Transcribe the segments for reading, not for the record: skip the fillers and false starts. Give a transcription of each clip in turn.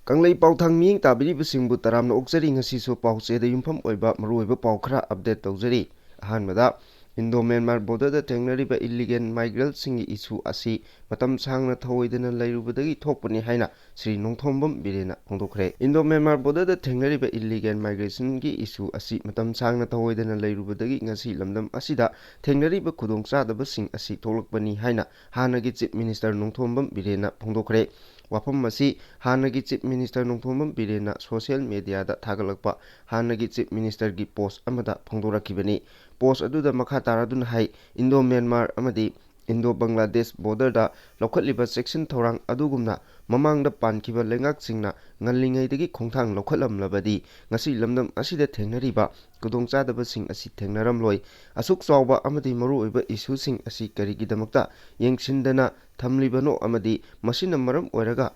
Kanglai Pauthang Miyeng Tabiribasingbu Taramna Oksari ngasisu paucheda yumpham oiba maruoiba pau khara update tawjari. Ahanbada Indo-Myanmar border da thengnariba illegal migrant singi issue asi matam sangna thawoidana lairubadagi thokpani haina Sri Nongthombam Birena Phongdokhre. Indo-Myanmar border da thengnariba illegal migration gi issue asi matam sangna thawoidana lairubadagi ngasi lamdam asida thengnariba khudongchadaba sing asi tholakpani haina hanagi Chief Minister Nongthombam Birena Phongdokhre. Wapham masi hanagi Chief Minister Nongthombam Birena social media da thagalakpa hanagi Chief Minister gi post amada phongdorakibani. Post aduda makha taraduna hai Indo-Myanmar amadi Indo-Bangladesh border da lokhatliba section thorang adugumna mamangda pankiba lengak singna ngallingaidagi khongthang lokhatlamlabadi ngasi lamdam asida thengnariba kudongchadaba sing asi thengnaramloi asuk chawba amadi maruoiba issue sing asi karigidamakta yengchindana thamlibano amadi masina maram oiraga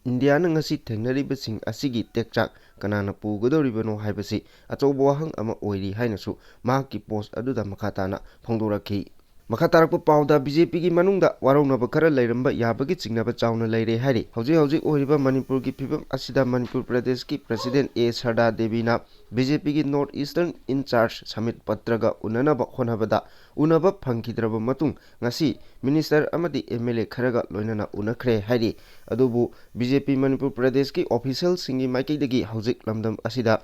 India na ngasi thengnariba sing asigi tekchak kanana pugadoribano haibasi achauba wahang ama oiri hainasu mahaki post aduda makhatana phongdorakhi. Makatarakpa pauda BJP gi manungda warawnaba khara lairamba yabagi chingnaba chawna laire hairi hauji oiriba Manipur gi phibam asida Manipur Pradesh ki President A Sarda Devi na BJP gi North Eastern in charge Samit Patraga unanaba khonabada unaba phangkidraba matung ngasi Minister amadi MLA kharaga loinana unakhre hairi adubu BJP Manipur Pradesh ki official singi maikaidagi haujik lamdam asida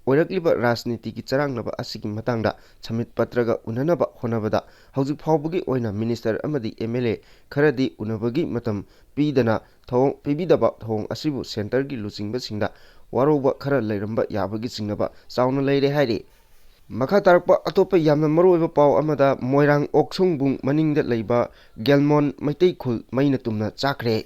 Oirakliba Rajniti ki charangnaba asigi matangda Samit Patraga unanaba honabada haujuk phawbagi oina Minister amadi MLA kharadi unabagi matam pidana thong pibidaba thong asibu center gi luchingba singda waroba khara lairamba yabagi singnaba chawna laire hairi. Makha tarakpa atopa yamna maruoiba pau amada Moirang Oksongbung maningda leiba Gelmon Maitei Khul maina tumna chakre.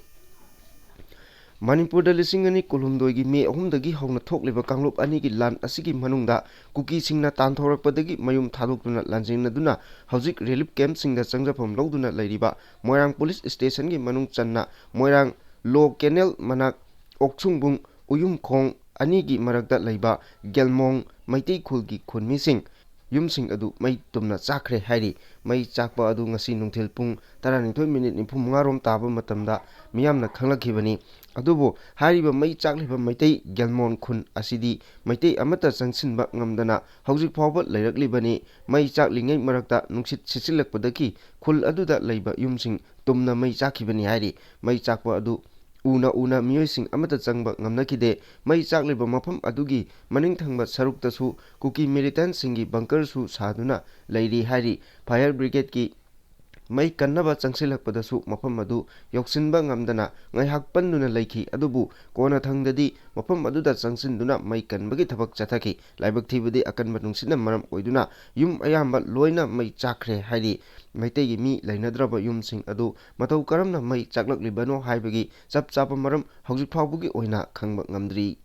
Manipur da lising ani kulhumdoi May 3 hauna thokliba kanglup ani gi lan asigi manungda kuki singna tanthorakpadagi mayum thadokduna lanjinaduna hauzik relief camp singda changjapam loduna lairiba Moirang police station gi manung channa Moirang law canal manak Oksongbung uyum khong ani gi marakda leiba Gelmong Maitei Khul gi khunmi sing yumsing adu mai tumna chakre hairi mai chakpa adu ngasi nungthil pung 12:35 rom taba matamda miyamna khanglakibani adubo hariba mai chakliba maitei Gelmon khun asidi maitei amata changsinba ngamdana haujik phawba leiraklibani mai chaklingai marakta nungsit sisilakpadaki khul aduda leiba yumsing tumna mai chakhibani hairi mai chakpa adu una miyoising amata changba ngamnakide mai chakliba mafam adugi maning thangba saruktasu kuki militant singi bunker su saduna leiri hari fire brigade ki mai kannaba changsilakpadasu mafam adu yoksinba ngamdana ngaihak panduna leikhi adubu kona thangdadi mafam aduda changsinduna mai kanbagi thabak chathaki laibak thibudi akanba nungsina maram oiduna yum ayamba loina mai chakre hari maitegi mi lainadraba yumsing adu matau karamna mai chaklaklibano haibagi chap chapa maram haujuk phawbugi oina khangba ngamdri.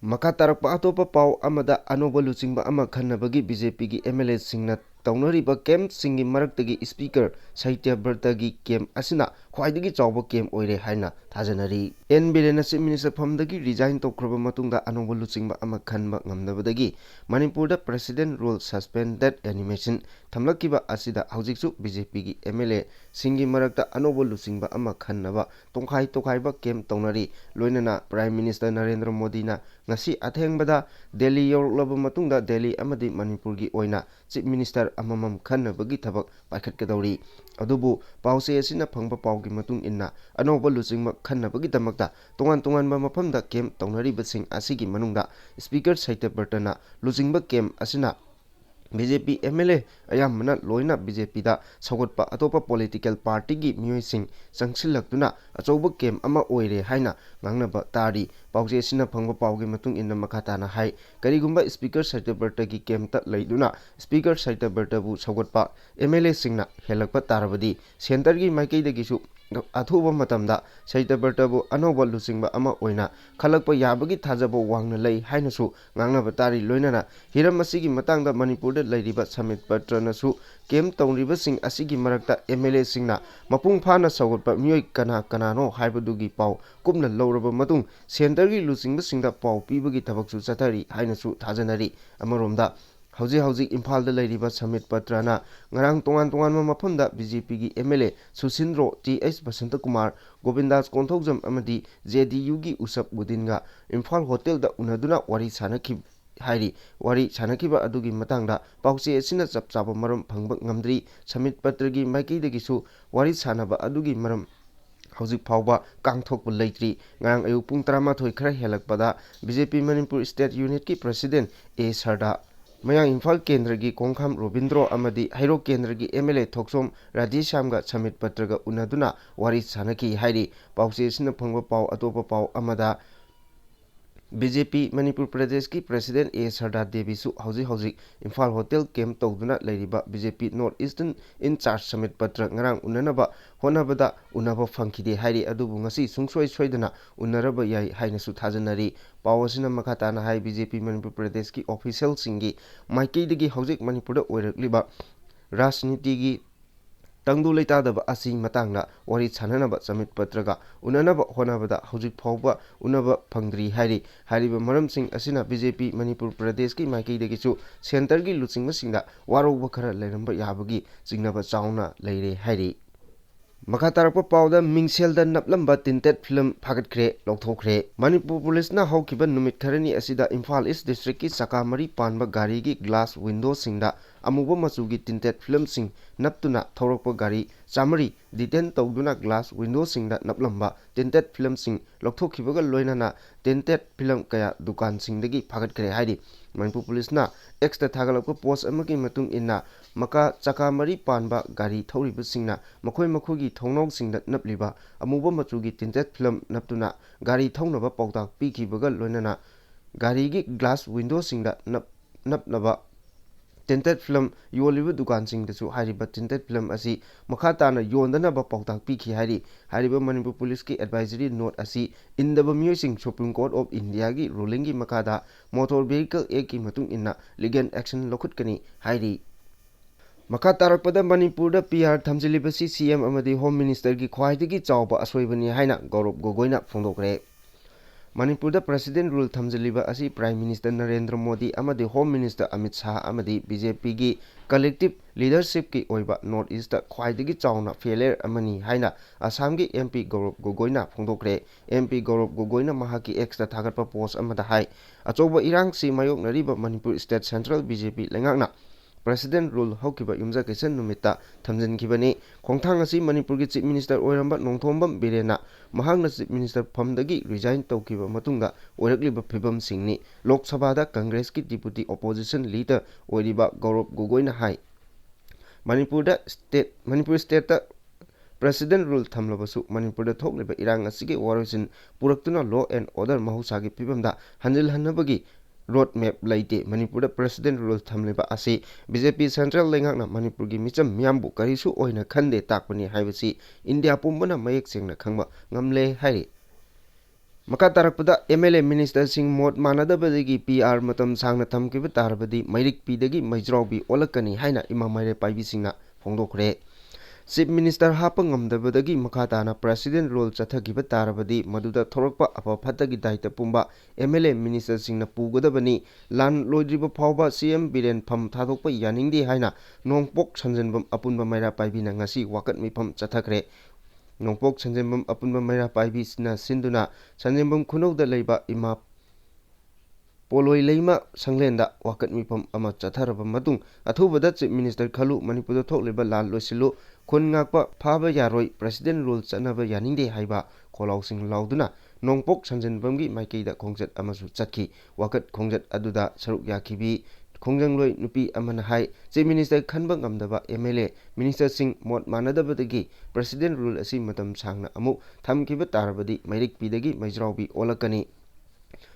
Makha tarakpa atopa pau amada anoba luchingba ama khannabagi BJP gi MLA singna taunariba camp singi maraktagi speaker Satyabrata gi camp asina khwaidagi chawba camp oire haina thajanari. Biren Chief Minister famdagi resign tokraba matungda anoba luchingba ama khanba ngamnabadagi Manipurda president rule suspended animation thamlakiba asida haujiksu BJP gi MLA singi marakta anoba luchingba ama khannaba tongkhaiba camp taunari loinana Prime Minister Narendra Modi na ngasi athengbada Delhi yorlaba matungda Delhi amadi Manipur gi oina Chief Minister amamam khannabagi thabak paikhatkadauri adubu pause asina phangba paugi matung inna anoba luchingma khannabagi damakta tongan mafamda camp taunariba sing asigi manungda speaker Satyabrata na luchingba camp asina BJP MLA ayamana loina BJP da sagotpa atopa political party gi miyoi changsilaktuna achauba kem ama oire haina ngangnaba tari pause sina phangba paugi matung inna makhatana hai karigumba speaker Satyabrata gi kem ta leiduna speaker Satyabrata bu sagotpa MLA singna helakpa tarabadi center gi maikei dagi su athuba matamda Satyabrata bu anoba luchingba ama oina khalakpa yabagi thajaba wangna lei hainasu ngangnaba tari loinana hiram asigi matangda Manipurda lairiba Samit Patrana su kem taunriba sing asigi marakta MLA singna mapung phana sagotpa miyoi kanano haibadugi pau kumna loraba matung center gi luchingba singda pau pibagi thabaksu chathari hainasu thajanari amaromda Hauji Imphal da Leiriba Samit Patrana ngarang tongan mafamda BJP gi MLA Susindro TH Basanta Kumar Govindas Konthokjam amadi JDU gi Usap Budinga Imphal Hotel da unaduna wari sanaki hairi wari sanakiba adugi matangda pause asina chapchaba maram phangba ngamdri Samit Patra gi maikidagi su wari sanaba adugi maram Hauzik Phauba Kangthokpa Leitri ngarang ayu pung 13 khara helakpada BJP Manipur State Unit ki President A Sarda Mayang Imphal Kendra gi Kongkham Robindro amadi Hairo Kendra gi MLA Thoksom Radhishamga Samit Patraga unaduna wari sanaki hairi pause asina phangba pau atopa pau amada BJP Manipur Pradesh ki President A Sarda Devi su hauji Imphal Hotel camp tawduna leiriba BJP North Eastern in charge Samit Patra ngarang unanaba honabada unaba phangkhide hairi adubu ngasi sungsoi soidana unaraba yai haina su thajanari pawasina makhatana hai BJP Manipur Pradesh ki official singi maikeidagi hauji Manipur da oirakliba rajniti gi Tangdu leitadaba asi matangna wari chananaba Samit Patraga unanaba honabada hauzik phauba unaba phangdri hairi hariba maramsing asina BJP Manipur Pradesh ki maikeidagi chu center gi luchingmasingda waroba khara leiramba yabagi jingnaba chauna leire hairi Makhatarapa Pauda Mingselda Naplamba Tinted Film Phagatkre Lokthokre Manipur Police na haukiba numit kharani asida Imphal East District ki Sakamari Panba gari gi glass window singda amuba machugi tinted film sing naptuna thorokpa gari chamari detain tawduna glass window singda naplamba tinted film sing lokthokibaga loinana tinted film kaya dukan singdagi phagatkre haidi Manipur Police na extra thagalakpa post amagi matung inna maka chakamari panba gari thoriba singna makhoi thongnog singda napliba amuba machugi tinted film naptuna gari thongnaba pautak pikibaga loinana gari gi glass window singda napnaba tinted film yoliba dukan sing dasu hariba tinted film asi makhatana yondanaba pautak pikhi hariba Manipur Police ki advisory note asi indaba miyosing Supreme Court of India gi ruling gi makada motor vehicle act ki matung inna legal action lokhutkani hari Makatarakpada Manipur da PR thamjilibasi CM amadi Home Minister gi khwaidagi chawba asoibani haina Gaurav Gogoina Phongdokhre Manipur da President rule thamjaliba asi Prime Minister Narendra Modi amadi Home Minister Amit Shah amadi BJP gi collective leadership ki oiba North East da khwaidagi chawna failure amani haina Assam gi MP Gaurav Gogoina Phongdokhre MP Gaurav Gogoina mahaki extra thagatpa post amada hai achoba irang si mayok nariba Manipur State Central BJP lengakna President rule haukiba yumja kaisen numita thamjin kibani khongthang asi Manipur gi Chief Minister oiramba Nongthombam Birena mahangna Chief Minister phamdagi resign tawkiba matungda oirakliba phibam singni Lok Sabha da Congress ki Deputy Opposition Leader oiriba Gaurav Gogoina hai Manipur State da President rule thamlabasu Manipur da thokliba irang asigi warosin puraktuna law and order mahusagi phibamda hanjil hannabagi road map laite Manipur da President rule thamleba ase BJP Central lengakna Manipur gi micham myambu karisu oina khande takpani haibasi India pumbana mayek sengna khangba ngamle hairi Makatarakpada MLA Minister Singh mot manadabadagi PR matam sangna thamkiba tarbadi mairik pidagi maijrawbi olakani haina imamaire paibi singna Phongdokhre Chief Minister hapa ngamdabadagi makhatana President role chathakiba tarabadi maduda thorakpa apa phatagi daita pumba MLA Minister singna pugadabani lan loidriba phawba CM Biren pham thadokpa yaningdi haina nongpok sanjanbam apunba maira paibina ngasi wakat mifam chathakre nongpok sanjanbam apunba maira paibi sina sinduna sanjanbam khunokda leiba ima Poloi leima sanglenda wakat mifam ama chatharaba matung athubada Chief Minister khalu Manipur thokleba lan loisilu khun ngakpa phaba yaroi President rule chanaba yaningde haiba kholausing lauduna nongpok sanjanbamgi maikeida khongjat amasu chatki wakat khongjat aduda saruk yakibi khonjangloi nupi amana hai Chief Minister khanba ngamdaba MLA Minister Singh mot manadabadagi President rule asi matam sangna amu thamkiba tarabadi mairik pidagi maijrawbi olakani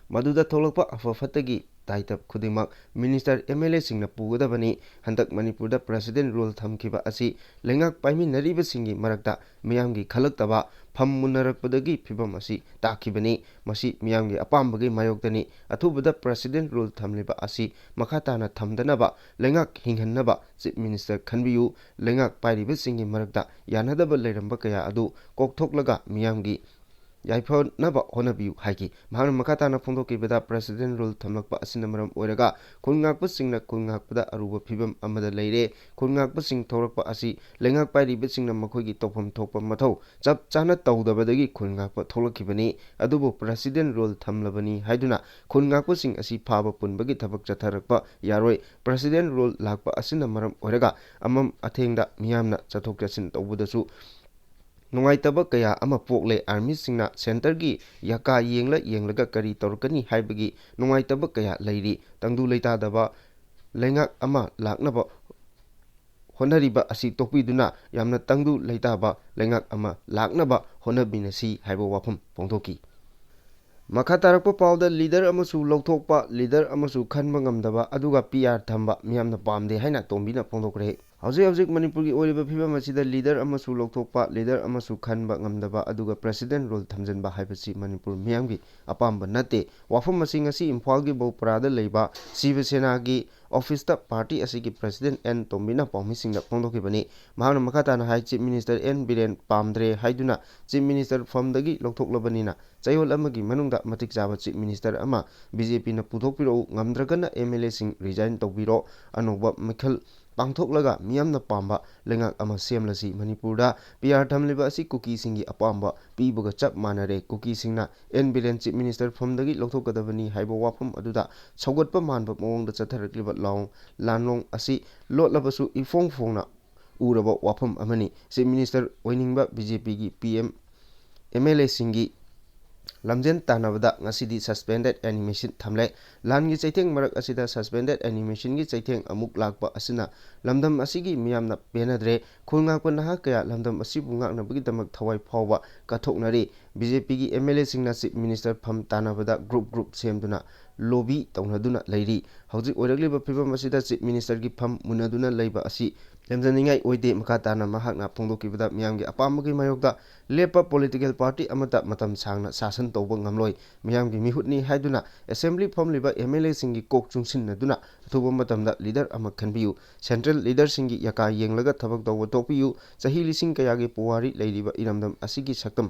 Maduda tholakpa afafatagi taitab khudimak Minister MLA singna pugadabani handak Manipur da President rule thamkiba asi lengak paimi nariba singi marakta miyamgi khalaktaba pham munarakpadagi phibam asi takibani masi miyamgi apambagi mayoktani athubada President rule thamliba asi makhatana thamdanaba lengak hinghannaba Chief Minister khanbiyu lengak pairiba singi marakta yanadaba leiramba kaya adu kokthoklaga miyamgi ꯌꯥꯏꯐꯅꯕ ꯍꯣꯠꯅꯕꯤꯌꯨ ꯍꯥꯏꯈꯤ꯫ ꯃꯍꯥꯛꯅ ꯃꯈꯥ ꯇꯥꯅ ꯐꯣꯡꯗꯣꯛꯈꯤꯕꯗ president rule ꯊꯝꯂꯛꯄ ꯑꯁꯤꯅ ꯃꯔꯝ ꯑꯣꯏꯔꯒ ꯈꯨꯟꯉꯥꯛꯄꯁꯤꯡꯅ ꯈꯨꯟꯉꯥꯛꯄꯗ ꯑꯔꯨꯕ ꯐꯤꯚꯝ ꯑꯃꯗ ꯂꯩꯔꯦ꯫ ꯈꯨꯟꯉꯥꯛꯄꯁꯤꯡ ꯊꯣꯔꯛꯄ ꯑꯁꯤ ꯂꯩꯉꯥꯛ ꯄꯥꯏꯔꯤꯕꯁꯤꯡꯅ ꯃꯈꯣꯏꯒꯤ ꯇꯧꯐꯝ ꯊꯣꯛꯄ ꯃꯊꯧ ꯆꯞ ꯆꯥꯅ ꯇꯧꯗꯕꯗꯒꯤ ꯈꯨꯟꯉꯥꯛꯄ ꯊꯣꯛꯂꯛꯈꯤꯕꯅꯤ꯫ ꯑꯗꯨꯕꯨ ꯄ꯭ꯔꯦꯁꯤꯗꯦꯟ ꯔꯨꯜ ꯊꯝꯂꯕꯅꯤ ꯍꯥꯏꯗꯨꯅ ꯈꯨꯟꯉꯥꯛꯄꯁꯤꯡ ꯑꯁꯤ ꯐꯥꯕ ꯄꯨꯟꯕꯒꯤ ꯊꯕꯛ ꯆꯠꯊꯔꯛꯄ ꯌꯥꯔꯣꯏ꯫ ꯄ꯭ꯔꯦꯁꯤꯗꯦꯟ ꯔꯨꯜ ꯂꯥꯛꯄ ꯑꯁꯤꯅ ꯃꯔꯝ ꯑꯣꯏꯔꯒ ꯑꯃꯝ ꯑꯊꯦꯡꯗ ꯃꯤꯌꯥꯝꯅ ꯆꯠꯊꯣꯛ ꯆꯠꯁꯤꯟ ꯇꯧꯕꯗꯁꯨ ꯅꯨꯡꯉꯥꯏꯇꯕ ꯀꯌꯥ ꯑꯃ ꯄꯣꯛꯂꯦ꯫ ꯑꯥꯔꯃꯤꯁꯤꯡꯅ ꯁꯦꯟꯇꯔꯒꯤ ꯌꯥꯀꯥ ꯌꯦꯡꯂꯒ ꯀꯔꯤ ꯇꯧꯔꯛꯀꯅꯤ ꯍꯥꯏꯕꯒꯤ ꯅꯨꯡꯉꯥꯏꯇꯕ ꯀꯌꯥ ꯂꯩꯔꯤ꯫ ꯇꯪꯗꯨ ꯂꯩꯇꯥꯗꯕ ꯂꯩꯉꯥꯛ ꯑꯃ ꯂꯥꯛꯅꯕ ꯍꯣꯠꯅꯔꯤꯕ ꯑꯁꯤ ꯇꯣꯛꯄꯤꯗꯨꯅ ꯌꯥꯝꯅ ꯇꯪꯗꯨ ꯂꯩꯇꯥꯕ ꯂꯩꯉꯥꯛ ꯑꯃ ꯂꯥꯛꯅꯕ ꯍꯣꯠꯅꯃꯤꯟꯅꯁꯤ ꯍꯥꯏꯕ ꯋꯥꯐꯝ ꯐꯣꯡꯗꯣꯛꯈꯤ꯫ ꯃꯈꯥ ꯇꯥꯔꯛꯄ ꯄꯥꯎꯗ ꯂꯤꯗꯔ ꯑꯃꯁꯨ ꯂꯧꯊꯣꯛꯄ, ꯂꯤꯗꯔ ꯑꯃꯁꯨ ꯈꯟꯕ ꯉꯝꯗꯕ ꯑꯗꯨꯒ ꯄꯤ.ꯑꯥꯔ. ꯊꯝꯕ ꯃꯤꯌꯥꯝꯅ ꯄꯥꯝꯗꯦ ꯍꯥꯏꯅ ꯇꯣꯝꯕꯤꯅ ꯐꯣꯡꯗꯣꯛꯈ꯭ꯔꯦ꯫ ꯍꯧꯖꯤꯛ ꯃꯅꯤꯄꯨꯔꯒꯤ ꯑꯣꯏꯔꯤꯕ ꯐꯤꯚꯝ ꯑꯁꯤꯗ ꯂꯤꯗꯔ ꯑꯃꯁꯨ ꯂꯧꯊꯣꯛꯄ, ꯂꯤꯗꯔ ꯑꯃꯁꯨ ꯈꯟꯕ ꯉꯝꯗꯕ ꯑꯗꯨꯒ ꯄ꯭ꯔꯦꯁꯤꯗꯦꯟ ꯔꯨꯜ ꯊꯝꯖꯤꯟꯕ ꯍꯥꯏꯕꯁꯤ ꯃꯅꯤꯄꯨꯔ ꯃꯤꯌꯥꯝꯒꯤ ꯑꯄꯥꯝꯕ ꯅꯠꯇꯦ꯫ ꯋꯥꯐꯝ ꯑꯁꯤ ꯉꯁꯤ ꯏꯝꯐꯥꯜꯒꯤ ꯕꯧꯄꯔꯥꯗ ꯂꯩꯕ ꯁꯤꯕ ꯁꯦꯅꯥꯒꯤ ꯑꯣꯐꯤꯁꯇ ꯄꯥꯔꯇꯤ ꯑꯁꯤꯒꯤ ꯄ꯭ꯔꯦꯁꯤꯗꯦꯟ ꯑꯦꯟ. ꯇꯣꯝꯕꯤꯅ ꯄꯥꯎꯃꯤꯁꯤꯡꯗ ꯐꯣꯡꯗꯣꯛꯈꯤꯕꯅꯤ꯫ ꯃꯍꯥꯛꯅ ꯃꯈꯥ ꯇꯥꯅ ꯍꯥꯏ ꯆꯤꯞ ꯃꯤꯅꯤꯁꯇꯔ ꯑꯦꯟ. ꯕꯤꯔꯦꯟ ꯄꯥꯝꯗ꯭ꯔꯦ ꯍꯥꯏꯗꯨꯅ ꯆꯤꯞ ꯃꯤꯅꯤꯁꯇꯔ ꯐꯝꯗꯒꯤ ꯂꯧꯊꯣꯛꯂꯕꯅꯤꯅ ꯆꯌꯣꯜ ꯑꯃꯒꯤ ꯃꯅꯨꯡꯗ ꯃꯇꯤꯛ ꯆꯥꯕ ꯆꯤꯞ ꯃꯤꯅꯤꯁꯇꯔ ꯑꯃ ꯕꯤ.ꯖꯦ.ꯄꯤꯅ ꯄꯨꯊꯣꯛꯄꯤꯔꯛꯎ, ꯉꯝꯗ꯭ꯔꯒꯅ ꯑꯦꯝ.ꯑꯦꯜ.ꯑꯦꯁꯤꯡ ꯔꯤꯖꯥꯏꯟ ꯇꯧꯕꯤꯔꯣ, ꯑꯅꯧꯕ ꯃꯤꯈꯜ ꯄꯥꯡꯊꯣꯛꯂꯒ ꯃꯤꯌꯥꯝꯅ ꯄꯥꯝꯕ ꯂꯩꯉꯥꯛ ꯑꯃ ꯁꯦꯝꯂꯁꯤ꯫ ꯃꯅꯤꯄꯨꯔꯗ ꯄꯤ.ꯑꯥꯔ. ꯊꯝꯂꯤꯕ ꯑꯁꯤ ꯀꯨꯀꯤꯁꯤꯡꯒꯤ ꯑꯄꯥꯝꯕ ꯄꯤꯕꯒ ꯆꯞ ꯃꯥꯟꯅꯔꯦ꯫ ꯀꯨꯀꯤꯁꯤꯡꯅ ꯑꯦꯟ. ꯕꯤꯔꯦꯟ ꯆꯤꯞ ꯃꯤꯅꯤꯁꯇꯔ ꯐꯝꯗꯒꯤ ꯂꯧꯊꯣꯛꯀꯗꯕꯅꯤ ꯍꯥꯏꯕ ꯋꯥꯐꯝ ꯑꯗꯨꯗ ꯁꯧꯒꯠꯄ ꯃꯥꯟꯕ ꯃꯑꯣꯡꯗ ꯆꯠꯊꯔꯛꯂꯤꯕ ꯂꯥꯟꯂꯣꯡ ꯑꯁꯤ ꯂꯣꯠꯂꯕꯁꯨ ꯏꯐꯣꯡ ꯐꯣꯡꯅ ꯎꯔꯕ ꯋꯥꯐꯝ ꯑꯃꯅꯤ꯫ ꯆꯤꯞ ꯃꯤꯅꯤꯁꯇꯔ ꯑꯣꯏꯅꯤꯡꯕ ꯕꯤ.ꯖꯦ.ꯄꯤꯒꯤ ꯄꯤ.ꯑꯦꯝ. ꯑꯦꯝ.ꯑꯦꯜ.ꯑꯦꯁꯤꯡꯒꯤ ꯂꯝꯖꯦꯟ ꯇꯥꯟꯅꯕꯗ ꯉꯁꯤꯗꯤ ꯁꯁꯄꯦꯟꯗꯦꯗ ꯑꯦꯅꯤꯃꯦꯁꯟ ꯊꯝꯂꯦ꯫ ꯂꯥꯟꯒꯤ ꯆꯩꯊꯦꯡ ꯃꯔꯛ ꯑꯁꯤꯗ ꯁꯁꯄꯦꯟꯗꯦꯗ ꯑꯦꯅꯤꯃꯦꯁꯟꯒꯤ ꯆꯩꯊꯦꯡ ꯑꯃꯨꯛ ꯂꯥꯛꯄ ꯑꯁꯤꯅ ꯂꯝꯗꯝ ꯑꯁꯤꯒꯤ ꯃꯤꯌꯥꯝꯅ ꯄꯦꯟꯅꯗ꯭ꯔꯦ꯫ ꯈꯨꯜꯉꯥꯛꯄ ꯅꯍꯥ ꯀꯌꯥ ꯂꯝꯗꯝ ꯑꯁꯤꯕꯨ ꯉꯥꯛꯅꯕꯒꯤꯗꯃꯛ ꯊꯋꯥꯏ ꯐꯥꯎꯕ ꯀꯠꯊꯣꯛꯅꯔꯤ꯫ ꯕꯤ.ꯖꯦ.ꯄꯤꯒꯤ ꯑꯦꯝ.ꯑꯦꯜ.ꯑꯦꯁꯤꯡꯅ ꯆꯤꯞ ꯃꯤꯅꯤꯁꯇꯔ ꯐꯝ ꯇꯥꯟꯅꯕꯗ ꯒ꯭ꯔꯨꯞ ꯁꯦꯝꯗꯨꯅ ꯂꯣꯕꯤ ꯇꯧꯅꯗꯨꯅ ꯂꯩꯔꯤ꯫ ꯍꯧꯖꯤꯛ ꯑꯣꯏꯔꯛꯂꯤꯕ ꯐꯤꯚꯝ ꯑꯁꯤꯗ ꯆꯤꯞ ꯃꯤꯅꯤꯁꯇꯔꯒꯤ ꯐꯝ ꯃꯨꯟꯅꯗꯨꯅ ꯂꯩꯕ ꯑꯁꯤ ꯂꯦꯝꯖꯅꯤꯡꯉꯥꯏ ꯑꯣꯏꯗꯦ꯫ ꯃꯈꯥ ꯇꯥꯅ ꯃꯍꯥꯛꯅ ꯐꯣꯡꯗꯣꯛꯈꯤꯕꯗ ꯃꯤꯌꯥꯝꯒꯤ ꯑꯄꯥꯝꯕꯒꯤ ꯃꯥꯌꯣꯛꯇ ꯂꯦꯞꯄ ꯄꯣꯂꯤꯇꯤꯀꯦꯜ ꯄꯥꯔꯇꯤ ꯑꯃꯠꯇ ꯃꯇꯝ ꯁꯥꯡꯅ ꯁꯥꯁꯟ ꯇꯧꯕ ꯉꯝꯂꯣꯏ꯫ ꯃꯤꯌꯥꯝꯒꯤ ꯃꯤꯍꯨꯠꯅꯤ ꯍꯥꯏꯗꯨꯅ ꯑꯦꯁꯦꯝꯕ꯭ꯂꯤ ꯐꯝꯂꯤꯕ ꯑꯦꯝ.ꯑꯦꯜ.ꯑꯦꯁꯤꯡꯒꯤ ꯀꯣꯛ ꯆꯨꯡꯁꯤꯟꯅꯗꯨꯅ ꯑꯊꯨꯕ ꯃꯇꯝꯗ ꯂꯤꯗꯔ ꯑꯃ ꯈꯟꯕꯤꯌꯨ꯫ ꯁꯦꯟꯇ꯭ꯔꯦꯜ ꯂꯤꯗꯔꯁꯤꯡꯒꯤ ꯌꯥꯀꯥ ꯌꯦꯡꯂꯒ ꯊꯕꯛ ꯇꯧꯕ ꯇꯣꯛꯄꯤꯌꯨ꯫ ꯆꯍꯤ ꯂꯤꯁꯤꯡ ꯀꯌꯥꯒꯤ ꯄꯨꯋꯥꯔꯤ ꯂꯩꯔꯤꯕ ꯏꯔꯝꯗꯝ ꯑꯁꯤꯒꯤ ꯁꯛꯇꯝ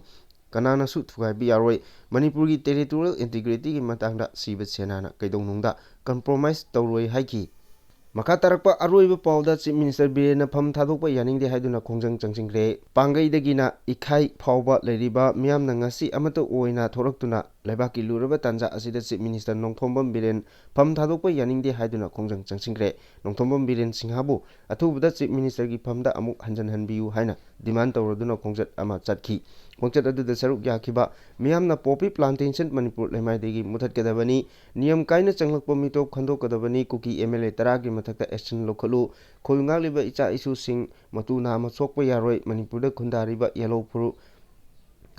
ꯀꯅꯥꯅꯁꯨ ꯊꯨꯒꯥꯏꯕ ꯌꯥꯔꯣꯏ꯫ ꯃꯅꯤꯄꯨꯔꯒꯤ ꯇꯦꯔꯤꯇꯣꯔꯤꯌꯦꯜ ꯏꯟꯇꯤꯒ꯭ꯔꯤꯇꯤꯒꯤ ꯃꯇꯥꯡꯗ ꯁꯤꯕ ꯁꯦꯅꯥꯅ ꯀꯩꯗꯧꯅꯨꯡꯗ ꯀꯝꯄ꯭ꯔꯣꯃꯥꯏꯖ ꯇꯧꯔꯣꯏ ꯍꯥꯏꯈꯤ꯫ ꯃꯈꯥ ꯇꯥꯔꯛꯄ ꯑꯔꯣꯏꯕ ꯄꯥꯎꯗ ꯆꯤꯞ ꯃꯤꯅꯤꯁꯇꯔ ꯕꯤꯔꯦꯟꯅ ꯐꯝ ꯊꯥꯗꯣꯛꯄ ꯌꯥꯅꯤꯡꯗꯦ ꯍꯥꯏꯗꯨꯅ ꯈꯣꯡꯖꯪ ꯆꯪꯁꯤꯟꯈ꯭ꯔꯦ꯫ ꯄꯥꯡꯒꯩꯗꯒꯤꯅ ꯏꯈꯥꯏ ꯐꯥꯎꯕ ꯂꯩꯔꯤꯕ ꯃꯤꯌꯥꯝꯅ ꯉꯁꯤ ꯑꯃꯠꯇ ꯑꯣꯏꯅ ꯊꯣꯔꯛꯇꯨꯅ ꯂꯩꯕꯥꯛꯀꯤ ꯂꯨꯔꯕ ꯇꯥꯟꯖꯥ ꯑꯁꯤꯗ ꯆꯤꯞ ꯃꯤꯅꯤꯁꯇꯔ ꯅꯣꯡꯊꯣꯝꯕꯝ ꯕꯤꯔꯦꯟ ꯐꯝ ꯊꯥꯗꯣꯛꯄ ꯌꯥꯅꯤꯡꯗꯦ ꯍꯥꯏꯗꯨꯅ ꯈꯣꯡꯖꯪ ꯆꯪꯁꯤꯟꯈ꯭ꯔꯦ꯫ ꯅꯣꯡꯊꯣꯝꯕꯝ ꯕꯤꯔꯦꯟ ꯁꯤꯡꯍꯕꯨ ꯑꯊꯨꯕꯗ ꯆꯤꯞ ꯃꯤꯅꯤꯁꯇꯔꯒꯤ ꯐꯝꯗ ꯑꯃꯨꯛ ꯍꯟꯖꯤꯟꯍꯟꯕꯤꯌꯨ ꯍꯥꯏꯅ ꯗꯤꯃꯥꯟ ꯇꯧꯔꯗꯨꯅ ꯈꯣꯡꯆꯠ ꯑꯃ ꯆꯠꯈꯤ꯫ ꯈꯣꯡꯆꯠ ꯑꯗꯨꯗ ꯁꯔꯨꯛ ꯌꯥꯈꯤꯕ ꯃꯤꯌꯥꯝꯅ ꯄꯣꯄꯤ ꯄ꯭ꯂꯥꯟꯇꯦꯁꯟ ꯃꯅꯤꯄꯨꯔ ꯂꯩꯃꯥꯏꯗꯒꯤ ꯃꯨꯠꯊꯠꯀꯗꯕꯅꯤ, ꯅꯤꯌꯝ ꯀꯥꯏꯅ ꯆꯪꯂꯛꯄ ꯃꯤꯇꯣꯞ ꯈꯟꯗꯣꯛꯀꯗꯕꯅꯤ, ꯀꯨꯀꯤ ꯑꯦꯝ.ꯑꯦꯜ.ꯑꯦ 10ꯒꯤ ꯃꯊꯛꯇ ꯑꯦꯛꯁꯟ ꯂꯧꯈꯠꯂꯨ, ꯈꯨꯜ ꯉꯥꯛꯂꯤꯕ ꯏꯆꯥ ꯏꯁꯨꯁꯤꯡ ꯃꯇꯨ ꯅꯥꯝꯃ ꯁꯣꯛꯄ ꯌꯥꯔꯣꯏ, ꯃꯅꯤꯄꯨꯔꯗ ꯈꯨꯟꯗꯥꯔꯤꯕ ꯌꯦꯜꯂꯧ ꯐꯨꯔꯨꯞ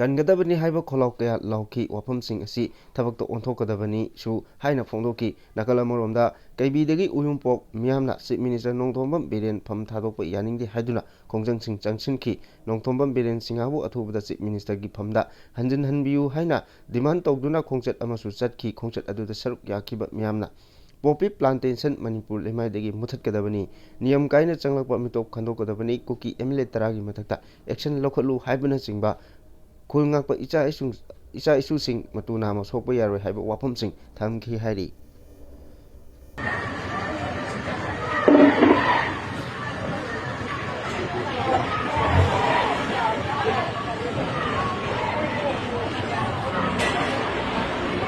ꯀꯟꯒꯗꯕꯅꯤ ꯍꯥꯏꯕ ꯈꯣꯜꯂꯥꯎ ꯀꯌꯥ ꯂꯥꯎꯈꯤ꯫ ꯋꯥꯐꯝꯁꯤꯡ ꯑꯁꯤ ꯊꯕꯛꯇ ꯑꯣꯟꯊꯣꯛꯀꯗꯕꯅꯤꯁꯨ ꯍꯥꯏꯅ ꯐꯣꯡꯗꯣꯛꯈꯤ꯫ ꯅꯥꯀꯜ ꯑꯃꯔꯣꯝꯗ ꯀꯩꯕꯤꯗꯒꯤ ꯎꯌꯨꯡꯄꯣꯛ ꯃꯤꯌꯥꯝꯅ ꯆꯤꯞ ꯃꯤꯅꯤꯁꯇꯔ ꯅꯣꯡꯊꯣꯝꯕꯝ ꯕꯤꯔꯦꯟ ꯐꯝ ꯊꯥꯗꯣꯛꯄ ꯌꯥꯅꯤꯡꯗꯦ ꯍꯥꯏꯗꯨꯅ ꯈꯣꯡꯖꯪꯁꯤꯡ ꯆꯪꯁꯤꯟꯈꯤ꯫ ꯅꯣꯡꯊꯣꯝꯕꯝ ꯕꯤꯔꯦꯟ ꯁꯤꯡꯍꯕꯨ ꯑꯊꯨꯕꯗ ꯆꯤꯞ ꯃꯤꯅꯤꯁꯇꯔꯒꯤ ꯐꯝꯗ ꯍꯟꯖꯤꯟꯍꯟꯕꯤꯌꯨ ꯍꯥꯏꯅ ꯗꯤꯃꯥꯟ ꯇꯧꯗꯨꯅ ꯈꯣꯡꯆꯠ ꯑꯃꯁꯨ ꯆꯠꯈꯤ꯫ ꯈꯣꯡꯆꯠ ꯑꯗꯨꯗ ꯁꯔꯨꯛ ꯌꯥꯈꯤꯕ ꯃꯤꯌꯥꯝꯅ ꯄꯣꯄꯤ ꯄ꯭ꯂꯥꯟꯇꯦꯁꯟ ꯃꯅꯤꯄꯨꯔ ꯂꯩꯃꯥꯏꯗꯒꯤ ꯃꯨꯠꯊꯠꯀꯗꯕꯅꯤ, ꯅꯤꯌꯝ ꯀꯥꯏꯅ ꯆꯪꯂꯛꯄ ꯃꯤꯇꯣꯞ ꯈꯟꯗꯣꯛꯀꯗꯕꯅꯤ, ꯀꯨꯀꯤ ꯑꯦꯝ.ꯑꯦꯜ.ꯑꯦ 10ꯒꯤ ꯃꯊꯛꯇ ꯑꯦꯛꯁꯟ ꯂꯧꯈꯠꯂꯨ ꯍꯥꯏꯕꯅꯆꯤꯡꯕ ꯈꯨꯜ ꯉꯥꯛꯄ ꯏꯆꯥ ꯏꯁꯨꯁꯤꯡ ꯃꯇꯨ ꯅꯥꯝꯃ ꯁꯣꯛꯄ ꯌꯥꯔꯣꯏ ꯍꯥꯏꯕ ꯋꯥꯐꯝꯁꯤꯡ ꯊꯝꯈꯤ ꯍꯥꯏꯔꯤ꯫